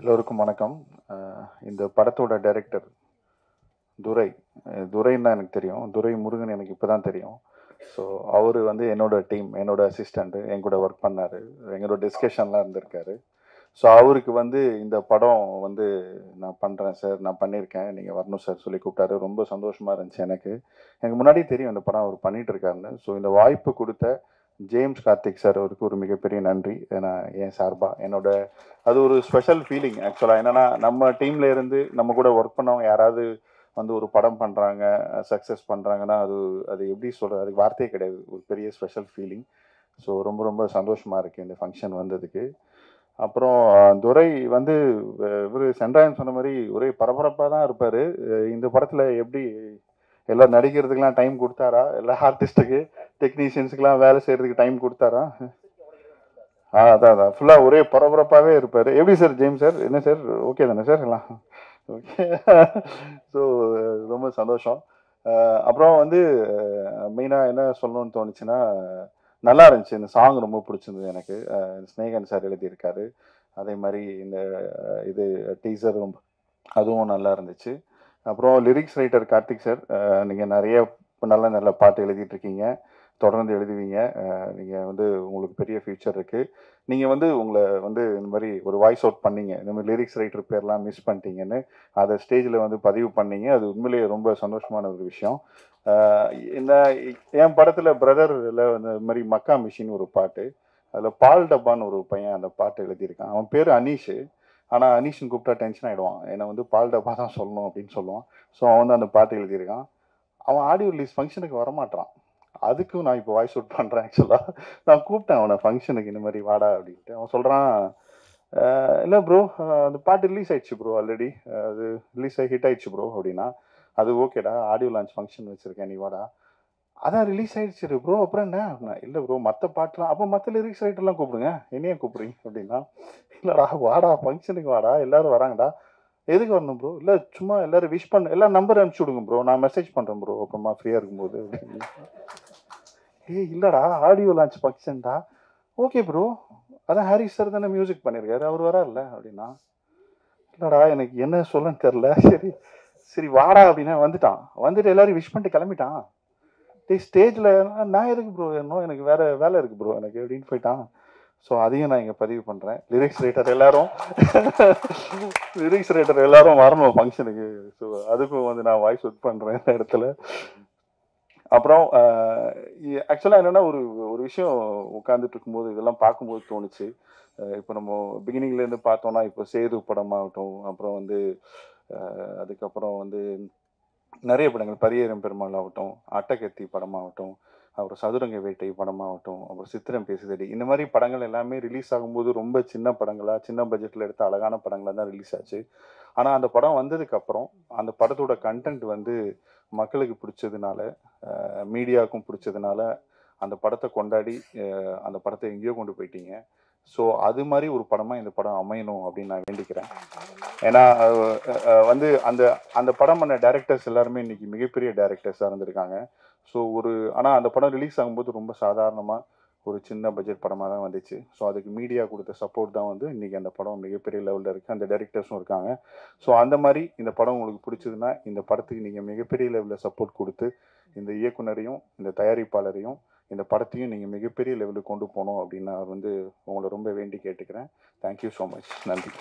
எல்லோருக்கும் வணக்கம். இந்த படத்தோட டைரக்டர் துரை. துரைன்னு தான் எனக்கு தெரியும். துரை முருகன் எனக்கு இப்போ தான் தெரியும். ஸோ அவர் வந்து என்னோட டீம், என்னோட அசிஸ்டண்ட்டு, என் கூட ஒர்க் பண்ணார். எங்களோட டிஸ்கஷன்லாம் இருந்திருக்காரு. ஸோ அவருக்கு வந்து இந்த படம் வந்து நான் பண்ணுறேன் சார், நான் பண்ணியிருக்கேன், நீங்கள் வரணும் சார் சொல்லி கூப்பிட்டாரு. ரொம்ப சந்தோஷமாக இருந்துச்சு எனக்கு. எனக்கு முன்னாடியே தெரியும் இந்த படம் அவர் பண்ணிகிட்டு இருக்காருன்னு. ஸோ இந்த வாய்ப்பு கொடுத்த ஜேம்ஸ் கார்த்திக் சார் அவருக்கு ஒரு மிகப்பெரிய நன்றி. ஏன்னா என் சார்பாக என்னோட அது ஒரு ஸ்பெஷல் ஃபீலிங் ஆக்சுவலாக. என்னென்னா நம்ம டீமில் இருந்து நம்ம கூட ஒர்க் பண்ணவங்க யாராவது வந்து ஒரு படம் பண்ணுறாங்க, சக்ஸஸ் பண்ணுறாங்கன்னா அது அது எப்படி சொல்கிறது, அதுக்கு வார்த்தையே கிடையாது. ஒரு பெரிய ஸ்பெஷல் ஃபீலிங். ஸோ ரொம்ப ரொம்ப சந்தோஷமாக இருக்குது இந்த ஃபங்க்ஷன் வந்ததுக்கு. அப்புறம் துரை வந்து இவர் சென்றாயன் சொன்ன மாதிரி ஒரே பரபரப்பாக தான் இருப்பார். இந்த படத்தில் எப்படி எல்லாம் நடிக்கிறதுக்கெலாம் டைம் கொடுத்தாரா, எல்லா ஆர்டிஸ்ட்டுக்கு டெக்னீஷியன்ஸுக்கெலாம் வேலை செய்கிறதுக்கு டைம் கொடுத்தாரா? அதான் ஃபுல்லாக ஒரே பரபரப்பாகவே இருப்பார். எப்படி சார் ஜேம்ஸ் சார், என்ன சார், ஓகே தானே சார் எல்லாம்? ஓகே. ஸோ ரொம்ப சந்தோஷம். அப்புறம் வந்து மெயினாக என்ன சொல்லணும்னு தோணுச்சுன்னா, நல்லா இருந்துச்சு. இந்த சாங் ரொம்ப பிடிச்சிருந்தது எனக்கு. ஸ்னேகன் சார் எழுதியிருக்காரு. அதே மாதிரி இந்த இது டீசர் ரொம்ப அதுவும் நல்லா இருந்துச்சு. அப்புறம் லிரிக்ஸ் ரைட்டர் கார்த்திக் சார், நீங்கள் நிறைய நல்ல நல்ல பாட்டு எழுதிட்டு இருக்கீங்க, தொடர்ந்து எழுதுவீங்க. நீங்கள் வந்து உங்களுக்கு பெரிய ஃபியூச்சர் இருக்குது. நீங்கள் வந்து உங்களை வந்து இந்த மாதிரி ஒரு வாய்ஸ் அவுட் பண்ணீங்க, இந்த மாதிரி லிரிக்ஸ் ரைட்டர் பேர்லாம் மிஸ் பண்ணிட்டீங்கன்னு அதை ஸ்டேஜில் வந்து பதிவு பண்ணீங்க. அது உண்மையிலேயே ரொம்ப சந்தோஷமான ஒரு விஷயம். இந்த என் படத்தில் பிரதரில் வந்து இந்த மாதிரி மக்கா மிஷின் ஒரு பாட்டு, அதில் பால் டப்பான்னு ஒரு பையன் அந்த பாட்டு எழுதியிருக்கான். அவன் பேர் அனீஷு. ஆனால் அனீஷன் கூப்பிட்டா டென்ஷன் ஆகிடுவான். என்னை வந்து பால் டப்பா தான் சொல்லணும் அப்படின்னு சொல்லுவான். ஸோ அவன் வந்து அந்த பாட்டு எழுதியிருக்கான். அவன் ஆடியோ ரிலீஸ் ஃபங்க்ஷனுக்கு வரமாட்டான். அதுக்கும் நான் இப்போ வாய்ஸ் அவுட் பண்ணுறேன் ஆக்சுவலாக. நான் கூப்பிட்டேன் அவனை ஃபங்க்ஷனுக்கு, இந்த மாதிரி வாடா அப்படின்ட்டு. அவன் சொல்கிறான், இல்லை ப்ரோ, அந்த பாட்டு ரிலீஸ் ஆயிடுச்சு ப்ரோ, ஆல்ரெடி அது ரிலீஸ் ஆகி ஹிட் ஆயிடுச்சு ப்ரோ அப்படின்னா. அது ஓகேடா, ஆடியோ லான்ச் ஃபங்க்ஷன் வச்சுருக்கேன், நீ வாடா. அதான் ரிலீஸ் ஆயிடுச்சு ப்ரோ, அப்புறம் என்ன அப்படின்னா. இல்லை ப்ரோ, மற்ற பாட்டுலாம் அப்போ மற்ற லிரிக்ஸ் ரைட்டர்லாம் கூப்பிடுங்க, என்னையே கூப்பிடுறீங்க அப்படின்னா. இல்லைடா வாடா, ஃபங்க்ஷனுக்கு வாடா, எல்லோரும் வராங்கடா. எதுக்கு வரணும் ப்ரோ? இல்லை சும்மா எல்லோரும் விஷ் பண்ண, எல்லாம் நம்பர் அனுப்பிச்சி விடுங்க ப்ரோ, நான் மெசேஜ் பண்ணுறேன் ப்ரோ அப்புறமா ஃப்ரீயாக இருக்கும்போது அப்படின்னு. ஏய் இல்லைடா, ஆடியோ லான்ச் ஃபங்க்ஷன்டா. ஓகே ப்ரோ, அதான் ஹாரிஸ் சார் தானே மியூசிக் பண்ணியிருக்காரு, அவர் வராருல்ல அப்படின்னா. இல்லைடா எனக்கு என்ன சொல்லன்னு தெரில. சரி சரி வாடா அப்படின்னா வந்துட்டான். வந்துட்டு எல்லாரும் விஷ் பண்ணிட்டு கிளம்பிட்டான். ஸ்டேஜில் நான் எதுக்கு ப்ரோ ஏறணும், எனக்கு வேறு வேலை இருக்குது ப்ரோ எனக்கு அப்படின்னு போயிட்டான். ஸோ அதையும் நான் இங்கே பதிவு பண்ணுறேன். லிரிக்ஸ் ரைட்டர் எல்லாரும் லிரிக்ஸ் ரைட்டர் எல்லாரும் வரணும் ஃபங்க்ஷனுக்கு. ஸோ அதுக்கும் வந்து நான் வாய்ஸ் அவுட் பண்ணுறேன் இந்த இடத்துல. அப்புறம் ஆக்சுவலாக என்னென்னா ஒரு ஒரு விஷயம் உட்காந்துட்டு இருக்கும்போது இதெல்லாம் பார்க்கும்போது தோணுச்சு. இப்போ நம்ம பிகினிங்லேருந்து பார்த்தோன்னா, இப்போ சேது படமாகட்டும், அப்புறம் வந்து அதுக்கப்புறம் வந்து நிறைய படங்கள், பரியேறும் பெருமாள் ஆகட்டும், அட்டகத்தி படமாகட்டும், அப்புறம் சதுரங்க வேட்டை படமாகட்டும், அப்புறம் சித்திரம் பேசுதடி, இந்த மாதிரி படங்கள் எல்லாமே ரிலீஸ் ஆகும்போது ரொம்ப சின்ன படங்களாக, சின்ன பட்ஜெட்டில் எடுத்த அழகான படங்களாக தான் ரிலீஸ் ஆச்சு. ஆனால் அந்த படம் வந்ததுக்கப்புறம் அந்த படத்தோட கண்டென்ட் வந்து மக்களுக்கு பிடிச்சதுனால, மீடியாவுக்கும் பிடிச்சதுனால அந்த படத்தை கொண்டாடி அந்த படத்தை எங்கேயோ கொண்டு போயிட்டீங்க. ஸோ அது மாதிரி ஒரு படமாக இந்த படம் அமையணும் அப்படின்னு நான் வேண்டிக்கிறேன். ஏன்னா வந்து அந்த அந்த படம் பண்ண டேரக்டர்ஸ் எல்லாருமே இன்னைக்கு மிகப்பெரிய டேரக்டர்ஸாக இருந்திருக்காங்க. ஸோ ஆனால் அந்த படம் ரிலீஸ் ஆகும்போது ரொம்ப சாதாரணமாக ஒரு சின்ன பட்ஜெட் படமாக தான் வந்துச்சு. ஸோ அதுக்கு மீடியா கொடுத்த சப்போர்ட் தான் வந்து இன்றைக்கி அந்த படம் மிகப்பெரிய லெவலில் இருக்குது. அந்த டைரக்டர்ஸும் இருக்காங்க. ஸோ அந்த மாதிரி இந்த படம் உங்களுக்கு பிடிச்சதுன்னா இந்த படத்துக்கு நீங்கள் மிகப்பெரிய லெவலில் சப்போர்ட் கொடுத்து இந்த இயக்குனரையும் இந்த தயாரிப்பாளரையும் இந்த படத்தையும் நீங்கள் மிகப்பெரிய லெவலுக்கு கொண்டு போகணும் அப்படின்னு நான் வந்து உங்களை ரொம்ப வேண்டி கேட்டுக்கிறேன். Thank you so much. நன்றி.